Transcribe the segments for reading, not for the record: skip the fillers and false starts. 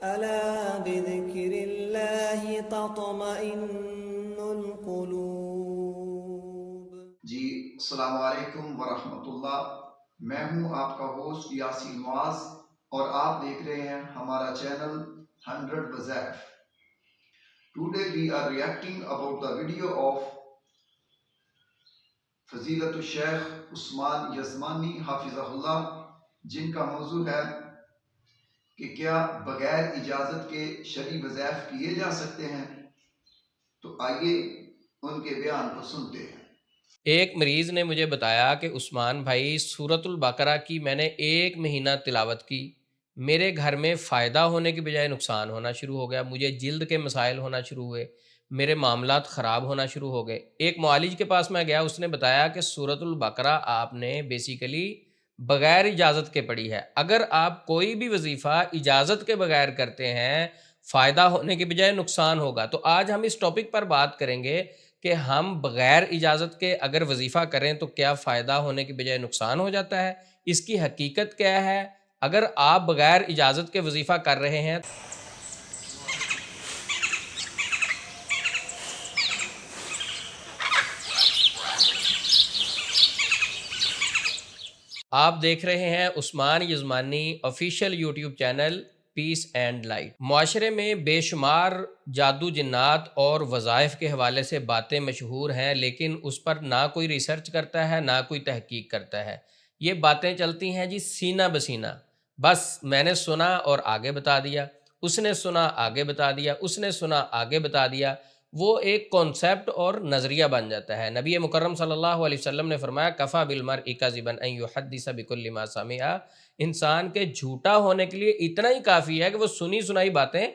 ألا بذكر الله تطمئن القلوب۔ جی السلام علیکم ورحمۃ اللہ، میں ہوں آپ کا ہوسٹ یاسین معاذ اور آپ دیکھ رہے ہیں ہمارا چینل 100 وظائف۔ Today we are reacting about the video of فضیلت الشیخ عثمان یزمانی حافظہ اللہ، جن کا موضوع ہے کہ کیا بغیر اجازت کے شرعی وظائف کیے جا سکتے ہیں؟ تو آئیے ان کے بیان کو سنتے ہیں۔ ایک مریض نے مجھے بتایا کہ عثمان بھائی سورۃ البقرہ کی میں نے 1 مہینہ تلاوت کی، میرے گھر میں فائدہ ہونے کی بجائے نقصان ہونا شروع ہو گیا، مجھے جلد کے مسائل ہونا شروع ہوئے، میرے معاملات خراب ہونا شروع ہو گئے۔ ایک معالج کے پاس میں گیا، اس نے بتایا کہ سورۃ البقرہ آپ نے بیسیکلی بغیر اجازت کے پڑھی ہے، اگر آپ کوئی بھی وظیفہ اجازت کے بغیر کرتے ہیں فائدہ ہونے کی بجائے نقصان ہوگا۔ تو آج ہم اس ٹاپک پر بات کریں گے کہ ہم بغیر اجازت کے اگر وظیفہ کریں تو کیا فائدہ ہونے کی بجائے نقصان ہو جاتا ہے، اس کی حقیقت کیا ہے، اگر آپ بغیر اجازت کے وظیفہ کر رہے ہیں۔ آپ دیکھ رہے ہیں Usman Yazmani official YouTube channel peace and light. معاشرے میں بے شمار جادو جنات اور وظائف کے حوالے سے باتیں مشہور ہیں، لیکن اس پر نہ کوئی ریسرچ کرتا ہے نہ کوئی تحقیق کرتا ہے۔ یہ باتیں چلتی ہیں جی سینہ بسینہ، بس میں نے سنا اور آگے بتا دیا، اس نے سنا آگے بتا دیا، اس نے سنا آگے بتا دیا، وہ ایک کانسیپٹ اور نظریہ بن جاتا ہے۔ نبی مکرم صلی اللہ علیہ وسلم نے فرمایا کفا بالمرء کذبا ان یحدث بکل ما سمع، انسان کے جھوٹا ہونے کے لیے اتنا ہی کافی ہے کہ وہ سنی سنائی باتیں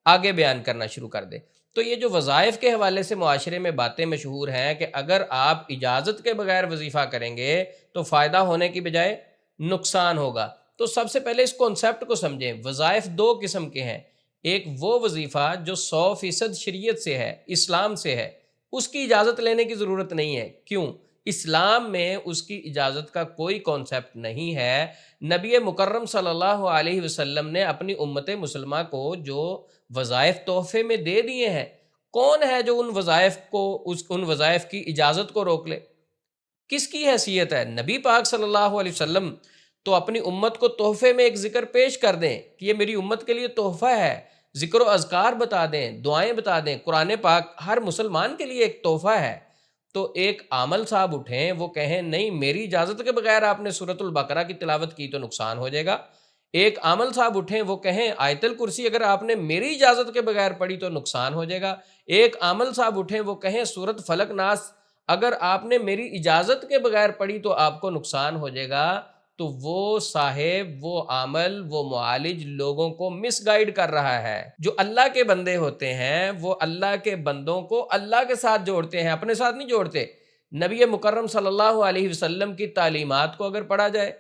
آگے بیان کرنا شروع کر دے۔ تو یہ جو وظائف کے حوالے سے معاشرے میں باتیں مشہور ہیں کہ اگر آپ اجازت کے بغیر وظیفہ کریں گے تو فائدہ ہونے کی بجائے نقصان ہوگا، تو سب سے پہلے اس کانسیپٹ کو سمجھیں۔ وظائف 2 قسم کے ہیں، ایک وہ وظیفہ جو 100% شریعت سے ہے، اسلام سے ہے، اس کی اجازت لینے کی ضرورت نہیں ہے۔ کیوں؟ اسلام میں اس کی اجازت کا کوئی کانسیپٹ نہیں ہے۔ نبی مکرم صلی اللہ علیہ وسلم نے اپنی امت مسلمہ کو جو وظائف تحفے میں دے دیے ہیں، کون ہے جو ان وظائف کی اجازت کو روک لے؟ کس کی حیثیت ہے؟ نبی پاک صلی اللہ علیہ وسلم تو اپنی امت کو تحفے میں ایک ذکر پیش کر دیں کہ یہ میری امت کے لیے تحفہ ہے، ذکر و اذکار بتا دیں، دعائیں بتا دیں، قرآن پاک ہر مسلمان کے لیے ایک تحفہ ہے۔ تو ایک عامل صاحب اٹھیں، وہ کہیں نہیں میری اجازت کے بغیر آپ نے سورۃ البقرہ کی تلاوت کی تو نقصان ہو جائے گا۔ ایک عامل صاحب اٹھیں، وہ کہیں آیت الکرسی اگر آپ نے میری اجازت کے بغیر پڑھی تو نقصان ہو جائے گا۔ ایک عامل صاحب اٹھیں، وہ کہیں سورۃ فلق ناس اگر آپ نے میری اجازت کے بغیر پڑھی تو آپ کو نقصان ہو جائے گا۔ تو وہ صاحب، وہ عامل، وہ معالج لوگوں کو مس گائیڈ کر رہا ہے۔ جو اللہ کے بندے ہوتے ہیں وہ اللہ کے بندوں کو اللہ کے ساتھ جوڑتے ہیں، اپنے ساتھ نہیں جوڑتے۔ نبی مکرم صلی اللہ علیہ وسلم کی تعلیمات کو اگر پڑھا جائے،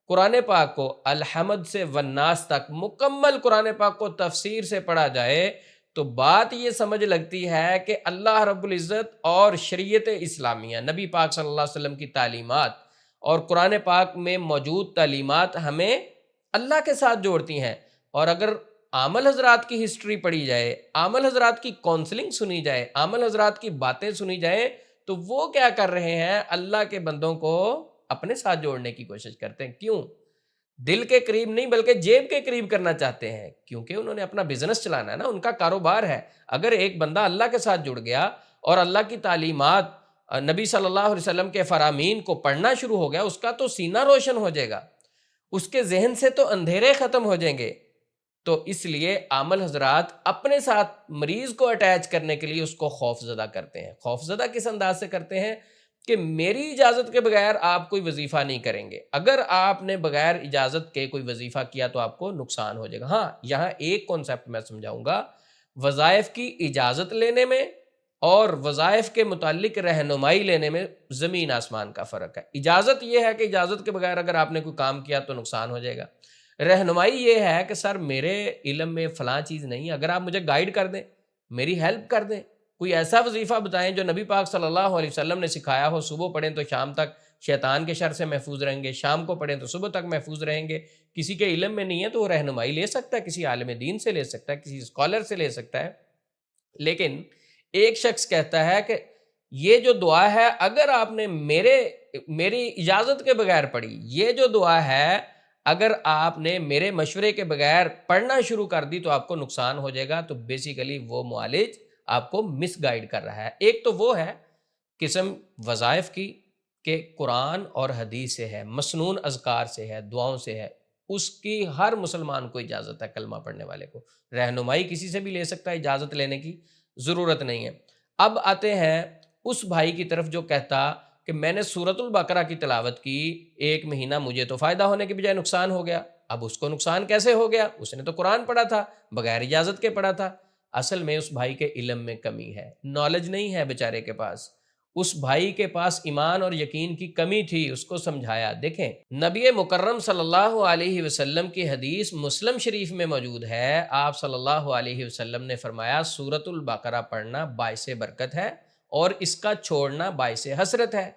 قرآن پاک کو الحمد سے والناس تک مکمل قرآن پاک کو تفسیر سے پڑھا جائے تو بات یہ سمجھ لگتی ہے کہ اللہ رب العزت اور شریعت اسلامیہ، نبی پاک صلی اللہ علیہ وسلم کی تعلیمات اور قرآن پاک میں موجود تعلیمات ہمیں اللہ کے ساتھ جوڑتی ہیں۔ اور اگر عامل حضرات کی ہسٹری پڑھی جائے، عامل حضرات کی کونسلنگ سنی جائے، عامل حضرات کی باتیں سنی جائیں، تو وہ کیا کر رہے ہیں؟ اللہ کے بندوں کو اپنے ساتھ جوڑنے کی کوشش کرتے ہیں۔ کیوں؟ دل کے قریب نہیں بلکہ جیب کے قریب کرنا چاہتے ہیں، کیونکہ انہوں نے اپنا بزنس چلانا ہے نا، ان کا کاروبار ہے۔ اگر ایک بندہ اللہ کے ساتھ جڑ گیا اور اللہ کی تعلیمات، نبی صلی اللہ علیہ وسلم کے فرامین کو پڑھنا شروع ہو گیا، اس کا تو سینہ روشن ہو جائے گا، اس کے ذہن سے تو اندھیرے ختم ہو جائیں گے۔ تو اس لیے عامل حضرات اپنے ساتھ مریض کو اٹیچ کرنے کے لیے اس کو خوف زدہ کرتے ہیں۔ خوف زدہ کس انداز سے کرتے ہیں؟ کہ میری اجازت کے بغیر آپ کوئی وظیفہ نہیں کریں گے، اگر آپ نے بغیر اجازت کے کوئی وظیفہ کیا تو آپ کو نقصان ہو جائے گا۔ ہاں، یہاں ایک کانسیپٹ میں سمجھاؤں گا، وظائف کی اجازت لینے میں اور وظائف کے متعلق رہنمائی لینے میں زمین آسمان کا فرق ہے۔ اجازت یہ ہے کہ اجازت کے بغیر اگر آپ نے کوئی کام کیا تو نقصان ہو جائے گا۔ رہنمائی یہ ہے کہ سر میرے علم میں فلاں چیز نہیں، اگر آپ مجھے گائیڈ کر دیں، میری ہیلپ کر دیں، کوئی ایسا وظیفہ بتائیں جو نبی پاک صلی اللہ علیہ وسلم نے سکھایا ہو، صبح پڑھیں تو شام تک، شیطان کے شر سے محفوظ رہیں گے، شام کو پڑھیں تو صبح تک محفوظ رہیں گے۔ کسی کے علم میں نہیں ہے تو وہ رہنمائی لے سکتا ہے، کسی عالم دین سے لے سکتا ہے، کسی اسکالر سے لے سکتا ہے۔ لیکن ایک شخص کہتا ہے کہ یہ جو دعا ہے اگر آپ نے میری اجازت کے بغیر پڑھی، یہ جو دعا ہے اگر آپ نے میرے مشورے کے بغیر پڑھنا شروع کر دی تو آپ کو نقصان ہو جائے گا۔ تو بیسیکلی وہ معالج آپ کو مس گائیڈ کر رہا ہے۔ ایک تو وہ ہے قسم وظائف کی کہ قرآن اور حدیث سے ہے، مسنون اذکار سے ہے، دعاؤں سے ہے، اس کی ہر مسلمان کو اجازت ہے، کلمہ پڑھنے والے کو۔ رہنمائی کسی سے بھی لے سکتا ہے، اجازت لینے کی ضرورت نہیں ہے۔ اب آتے ہیں اس بھائی کی طرف جو کہتا کہ میں نے سورۃ البقرہ کی تلاوت کی 1 مہینہ، مجھے تو فائدہ ہونے کے بجائے نقصان ہو گیا۔ اب اس کو نقصان کیسے ہو گیا؟ اس نے تو قرآن پڑھا تھا، بغیر اجازت کے پڑھا تھا۔ اصل میں اس بھائی کے علم میں کمی ہے، نالج نہیں ہے بیچارے کے پاس۔ اس بھائی کے پاس ایمان اور یقین کی کمی تھی، اس کو سمجھایا۔ دیکھیں نبی مکرم صلی اللہ علیہ وسلم کی حدیث مسلم شریف میں موجود ہے، آپ صلی اللہ علیہ وسلم نے فرمایا سورۃ البقرہ پڑھنا باعث برکت ہے اور اس کا چھوڑنا باعث حسرت ہے۔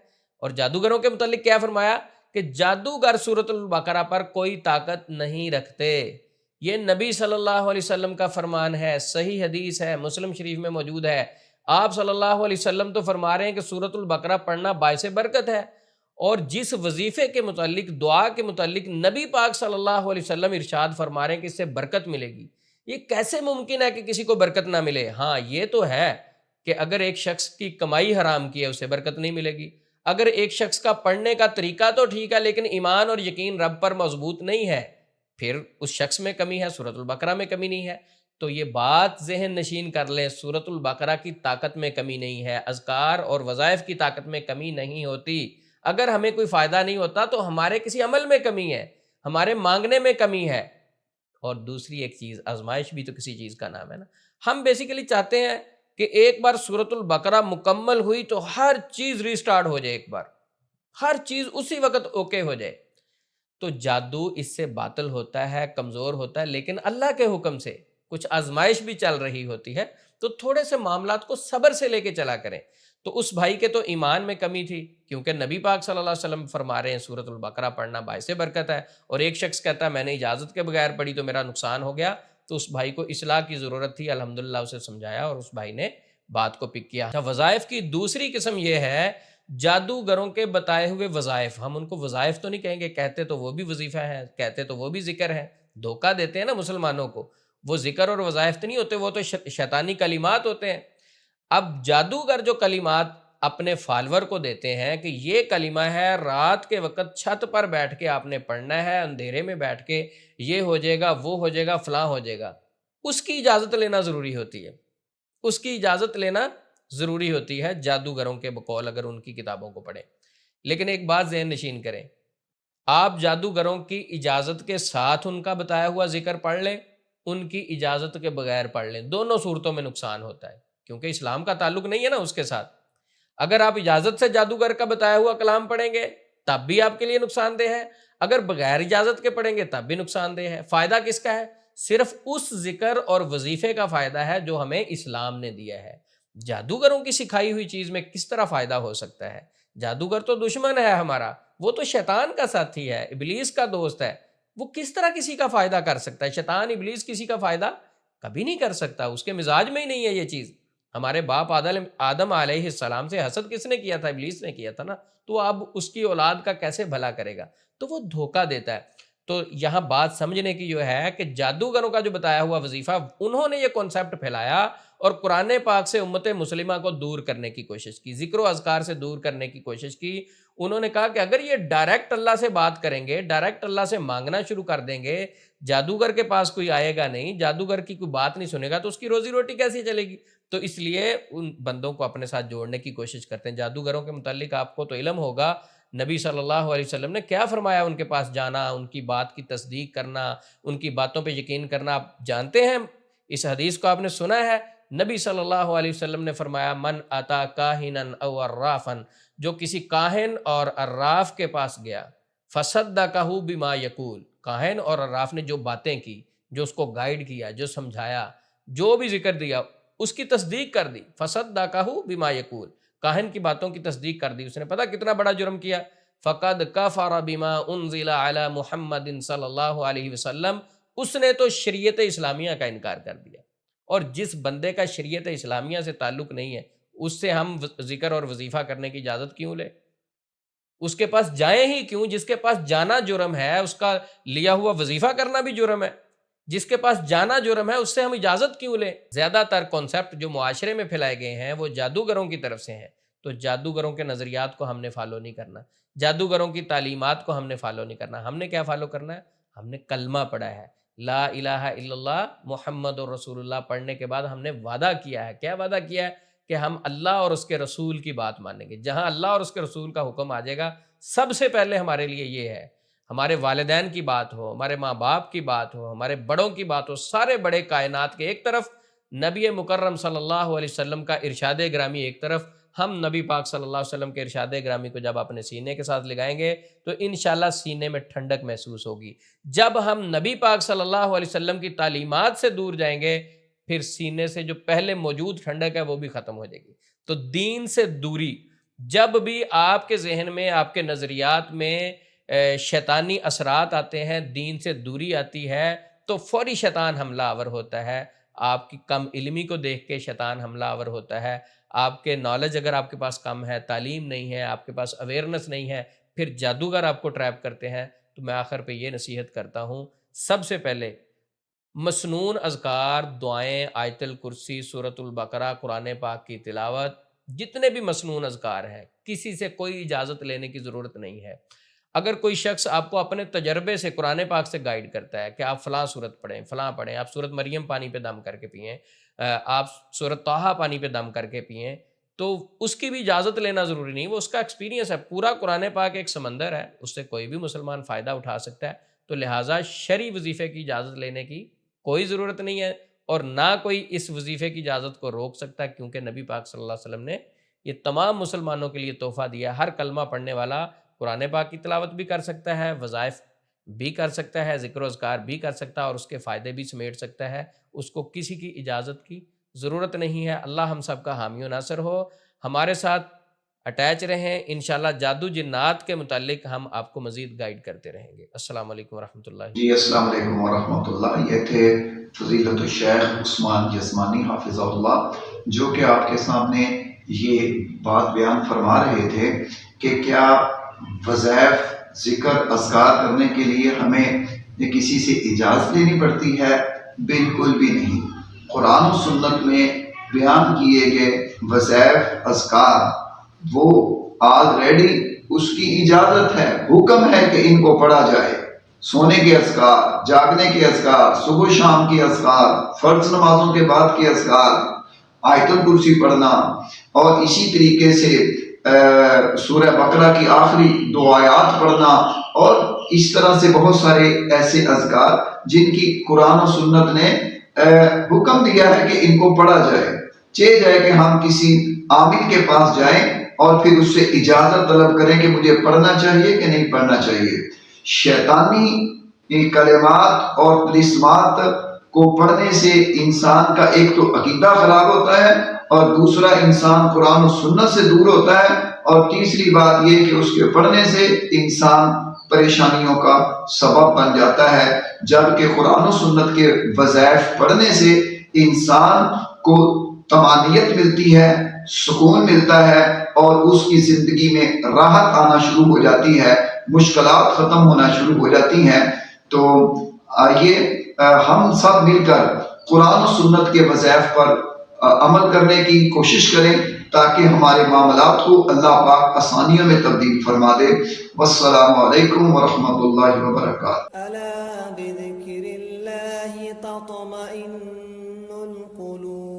اور جادوگروں کے متعلق کیا فرمایا کہ جادوگر سورۃ البقرہ پر کوئی طاقت نہیں رکھتے۔ یہ نبی صلی اللہ علیہ وسلم کا فرمان ہے، صحیح حدیث ہے، مسلم شریف میں موجود ہے۔ آپ صلی اللہ علیہ وسلم تو فرما رہے ہیں کہ سورۃ البقرہ پڑھنا باعث برکت ہے، اور جس وظیفے کے متعلق، دعا کے متعلق نبی پاک صلی اللہ علیہ وسلم ارشاد فرما رہے ہیں کہ اس سے برکت ملے گی۔ یہ کیسے ممکن ہے کہ کسی کو برکت نہ ملے؟ ہاں یہ تو ہے کہ اگر ایک شخص کی کمائی حرام کی ہے اسے برکت نہیں ملے گی، اگر ایک شخص کا پڑھنے کا طریقہ تو ٹھیک ہے لیکن ایمان اور یقین رب پر مضبوط نہیں ہے، پھر اس شخص میں کمی ہے، سورۃ البقرہ میں کمی نہیں ہے۔ تو یہ بات ذہن نشین کر لیں، سورۃ البقرہ کی طاقت میں کمی نہیں ہے، اذکار اور وظائف کی طاقت میں کمی نہیں ہوتی۔ اگر ہمیں کوئی فائدہ نہیں ہوتا تو ہمارے کسی عمل میں کمی ہے، ہمارے مانگنے میں کمی ہے۔ اور دوسری ایک چیز، آزمائش بھی تو کسی چیز کا نام ہے نا۔ ہم بیسیکلی چاہتے ہیں کہ ایک بار سورۃ البقرہ مکمل ہوئی تو ہر چیز ریسٹارٹ ہو جائے، ایک بار ہر چیز اسی وقت اوکے ہو جائے۔ تو جادو اس سے باطل ہوتا ہے، کمزور ہوتا ہے، لیکن اللہ کے حکم سے کچھ آزمائش بھی چل رہی ہوتی ہے، تو تھوڑے سے معاملات کو صبر سے لے کے چلا کریں۔ تو اس بھائی کے تو ایمان میں کمی تھی، کیونکہ نبی پاک صلی اللہ علیہ وسلم فرما رہے ہیں سورۃ البقرہ پڑھنا باعث برکت ہے، اور ایک شخص کہتا ہے میں نے اجازت کے بغیر پڑھی تو میرا نقصان ہو گیا۔ تو اس بھائی کو اصلاح کی ضرورت تھی، الحمدللہ اسے سمجھایا اور اس بھائی نے بات کو پک کیا۔ وظائف کی دوسری قسم یہ ہے جادوگروں کے بتائے ہوئے وظائف۔ ہم ان کو وظائف تو نہیں کہیں گے، کہتے تو وہ بھی وظیفہ ہے، کہتے تو وہ بھی ذکر ہے، دھوکہ دیتے ہیں نا مسلمانوں کو۔ وہ ذکر اور وظائف تو نہیں ہوتے، وہ تو شیطانی کلمات ہوتے ہیں۔ اب جادوگر جو کلمات اپنے فالور کو دیتے ہیں کہ یہ کلمہ ہے، رات کے وقت چھت پر بیٹھ کے آپ نے پڑھنا ہے، اندھیرے میں بیٹھ کے یہ ہو جائے گا، وہ ہو جائے گا، فلاں ہو جائے گا، اس کی اجازت لینا ضروری ہوتی ہے، اس کی اجازت لینا ضروری ہوتی ہے جادوگروں کے بقول، اگر ان کی کتابوں کو پڑھیں۔ لیکن ایک بات ذہن نشین کریں، آپ جادوگروں کی اجازت کے ساتھ ان کا بتایا ہوا ذکر پڑھ لیں، ان کی اجازت کے بغیر پڑھ لیں، دونوں صورتوں میں نقصان ہوتا ہے، کیونکہ اسلام کا تعلق نہیں ہے نا اس کے ساتھ۔ اگر آپ اجازت سے جادوگر کا بتایا ہوا کلام پڑھیں گے تب بھی آپ کے لیے نقصان دہ ہے، اگر بغیر اجازت کے پڑھیں گے تب بھی نقصان دہ ہے۔ فائدہ کس کا ہے؟ صرف اس ذکر اور وظیفے کا فائدہ ہے جو ہمیں اسلام نے دیا ہے۔ جادوگروں کی سکھائی ہوئی چیز میں کس طرح فائدہ ہو سکتا ہے؟ جادوگر تو دشمن ہے ہمارا، وہ تو شیطان کا ساتھی ہے، ابلیس کا دوست ہے، وہ کس طرح کسی کا فائدہ کر سکتا ہے؟ شیطان ابلیس کسی کا فائدہ کبھی نہیں کر سکتا، اس کے مزاج میں ہی نہیں ہے یہ چیز۔ ہمارے باپ آدم علیہ السلام سے حسد کس نے کیا تھا؟ ابلیس نے کیا تھا نا، تو اب اس کی اولاد کا کیسے بھلا کرے گا؟ تو وہ دھوکہ دیتا ہے۔ تو یہاں بات سمجھنے کی جو ہے کہ جادوگروں کا جو بتایا ہوا وظیفہ، انہوں نے یہ کانسیپٹ پھیلایا اور قرآن پاک سے امت مسلمہ کو دور کرنے کی کوشش کی، ذکر و اذکار سے دور کرنے کی کوشش کی۔ انہوں نے کہا کہ اگر یہ ڈائریکٹ اللہ سے بات کریں گے، ڈائریکٹ اللہ سے مانگنا شروع کر دیں گے، جادوگر کے پاس کوئی آئے گا نہیں، جادوگر کی کوئی بات نہیں سنے گا، تو اس کی روزی روٹی کیسی چلے گی؟ تو اس لیے ان بندوں کو اپنے ساتھ جوڑنے کی کوشش کرتے ہیں۔ جادوگروں کے متعلق آپ کو تو علم ہوگا، نبی صلی اللہ علیہ وسلم نے کیا فرمایا، ان کے پاس جانا، ان کی بات کی تصدیق کرنا، ان کی باتوں پہ یقین کرنا۔ آپ جانتے ہیں، اس حدیث کو آپ نے سنا ہے، نبی صلی اللہ علیہ وسلم نے فرمایا من اتا کاہنا او عرافا، جو کسی کاہن اور عراف کے پاس گیا، فصدقہ بما یقول، کاہن اور عراف نے جو باتیں کی، جو اس کو گائیڈ کیا، جو سمجھایا، جو بھی ذکر دیا، اس کی تصدیق کر دی، فصدقہ بما یقول، کاہن کی باتوں کی تصدیق کر دی، اس نے پتہ کتنا بڑا جرم کیا؟ فقد کفر بما انزل علی محمد صلی اللہ علیہ وسلم، اس نے تو شریعت اسلامیہ کا انکار کر دیا۔ اور جس بندے کا شریعت اسلامیہ سے تعلق نہیں ہے اس سے ہم ذکر اور وظیفہ کرنے کی اجازت کیوں لیں؟ اس کے پاس جائیں ہی کیوں؟ جس کے پاس جانا جرم ہے اس کا لیا ہوا وظیفہ کرنا بھی جرم ہے۔ جس کے پاس جانا جرم ہے اس سے ہم اجازت کیوں لیں؟ زیادہ تر کانسیپٹ جو معاشرے میں پھیلائے گئے ہیں وہ جادوگروں کی طرف سے ہیں، تو جادوگروں کے نظریات کو ہم نے فالو نہیں کرنا، جادوگروں کی تعلیمات کو ہم نے فالو نہیں کرنا۔ ہم نے کیا فالو کرنا ہے؟ ہم نے کلمہ پڑھا ہے، لا الہ الا اللہ محمد رسول اللہ پڑھنے کے بعد ہم نے وعدہ کیا ہے۔ کیا وعدہ کیا ہے؟ کہ ہم اللہ اور اس کے رسول کی بات مانیں گے۔ جہاں اللہ اور اس کے رسول کا حکم آ جائے گا سب سے پہلے ہمارے لیے یہ ہے، ہمارے والدین کی بات ہو، ہمارے ماں باپ کی بات ہو، ہمارے بڑوں کی بات ہو، سارے بڑے کائنات کے ایک طرف، نبی مکرم صلی اللہ علیہ وسلم کا ارشاد گرامی ایک طرف، ہم نبی پاک صلی اللہ علیہ وسلم کے ارشاد گرامی کو جب اپنے سینے کے ساتھ لگائیں گے تو انشاءاللہ سینے میں ٹھنڈک محسوس ہوگی۔ جب ہم نبی پاک صلی اللہ علیہ وسلم کی تعلیمات سے دور جائیں گے پھر سینے سے جو پہلے موجود ٹھنڈک ہے وہ بھی ختم ہو جائے گی۔ تو دین سے دوری، جب بھی آپ کے ذہن میں، آپ کے نظریات میں شیطانی اثرات آتے ہیں، دین سے دوری آتی ہے تو فوری شیطان حملہ آور ہوتا ہے۔ آپ کی کم علمی کو دیکھ کے شیطان حملہ آور ہوتا ہے، آپ کے نالج اگر آپ کے پاس کم ہے، تعلیم نہیں ہے، آپ کے پاس اویئرنس نہیں ہے، پھر جادوگر آپ کو ٹریپ کرتے ہیں۔ تو میں آخر پہ یہ نصیحت کرتا ہوں، سب سے پہلے مسنون اذکار، دعائیں، آیت الکرسی، سورۃ البقرہ، قرآن پاک کی تلاوت، جتنے بھی مسنون اذکار ہیں کسی سے کوئی اجازت لینے کی ضرورت نہیں ہے۔ اگر کوئی شخص آپ کو اپنے تجربے سے قرآن پاک سے گائیڈ کرتا ہے کہ آپ فلاں سورت پڑھیں، فلاں پڑھیں، آپ سورت مریم پانی پہ دم کر کے پئیں، آپ سورت طٰہٰ پانی پہ دم کر کے پئیں، تو اس کی بھی اجازت لینا ضروری نہیں، وہ اس کا ایکسپیرینس ہے۔ پورا قرآن پاک ایک سمندر ہے، اس سے کوئی بھی مسلمان فائدہ اٹھا سکتا ہے، تو لہٰذا شرعی وظیفے کی اجازت لینے کی کوئی ضرورت نہیں ہے، اور نہ کوئی اس وظیفے کی اجازت کو روک سکتا ہے، کیونکہ نبی پاک صلی اللہ علیہ وسلم نے یہ تمام مسلمانوں کے لیے تحفہ دیا۔ ہر کلمہ پڑھنے والا قرآن پاک کی تلاوت بھی کر سکتا ہے، وظائف بھی کر سکتا ہے، ذکر و اذکار بھی کر سکتا ہے، اور اس کے فائدے بھی سمیٹ سکتا ہے۔ اس کو کسی کی اجازت کی ضرورت نہیں ہے۔ اللہ ہم سب کا حامی و ناصر ہو۔ ہمارے ساتھ اٹیچ رہیں، انشاءاللہ جادو جنات کے متعلق ہم آپ کو مزید گائیڈ کرتے رہیں گے۔ السلام علیکم ورحمۃ اللہ۔ جی السلام علیکم ورحمۃ اللہ۔ یہ تھے فضیلت الشیخ عثمان یزمانی حافظہ اللہ، جو کہ آپ کے سامنے یہ بات بیان فرما رہے تھے کہ کیا وظائف، ذکر، اذکار کرنے کے لیے ہمیں کسی سے اجازت لینی پڑتی ہے؟ بالکل بھی نہیں۔ قرآن و سنت میں بیان کیے گئے وظائف، اذکار، وہ آلریڈی اس کی اجازت ہے، حکم ہے کہ ان کو پڑھا جائے۔ سونے کے اذکار، جاگنے کے اذکار، صبح شام کے اذکار، فرض نمازوں کے بعد کے اذکار، آیت الکرسی پڑھنا، اور اسی طریقے سے سورہ بقرہ کی آخری 2 آیات پڑھنا، اور اس طرح سے بہت سارے ایسے اذکار جن کی قرآن و سنت نے حکم دیا ہے کہ ان کو پڑھا جائے۔ چاہے جائے کہ ہم کسی عامل کے پاس جائیں اور پھر اس سے اجازت طلب کریں کہ مجھے پڑھنا چاہیے کہ نہیں پڑھنا چاہیے۔ شیطانی کلمات اور طلسمات کو پڑھنے سے انسان کا ایک تو عقیدہ خراب ہوتا ہے، اور دوسرا انسان قرآن و سنت سے دور ہوتا ہے، اور تیسری بات یہ کہ اس کے پڑھنے سے انسان پریشانیوں کا سبب بن جاتا ہے، جبکہ قرآن و سنت کے وظائف پڑھنے سے انسان کو طمانینت ملتی ہے، سکون ملتا ہے، اور اس کی زندگی میں راحت آنا شروع ہو جاتی ہے، مشکلات ختم ہونا شروع ہو جاتی ہیں۔ تو آئیے ہم سب مل کر قرآن و سنت کے وظائف پر عمل کرنے کی کوشش کریں تاکہ ہمارے معاملات کو اللہ پاک آسانیوں میں تبدیل فرما دے۔ والسلام علیکم ورحمۃ اللہ وبرکاتہ۔ ألا بذكر الله تطمئن القلوب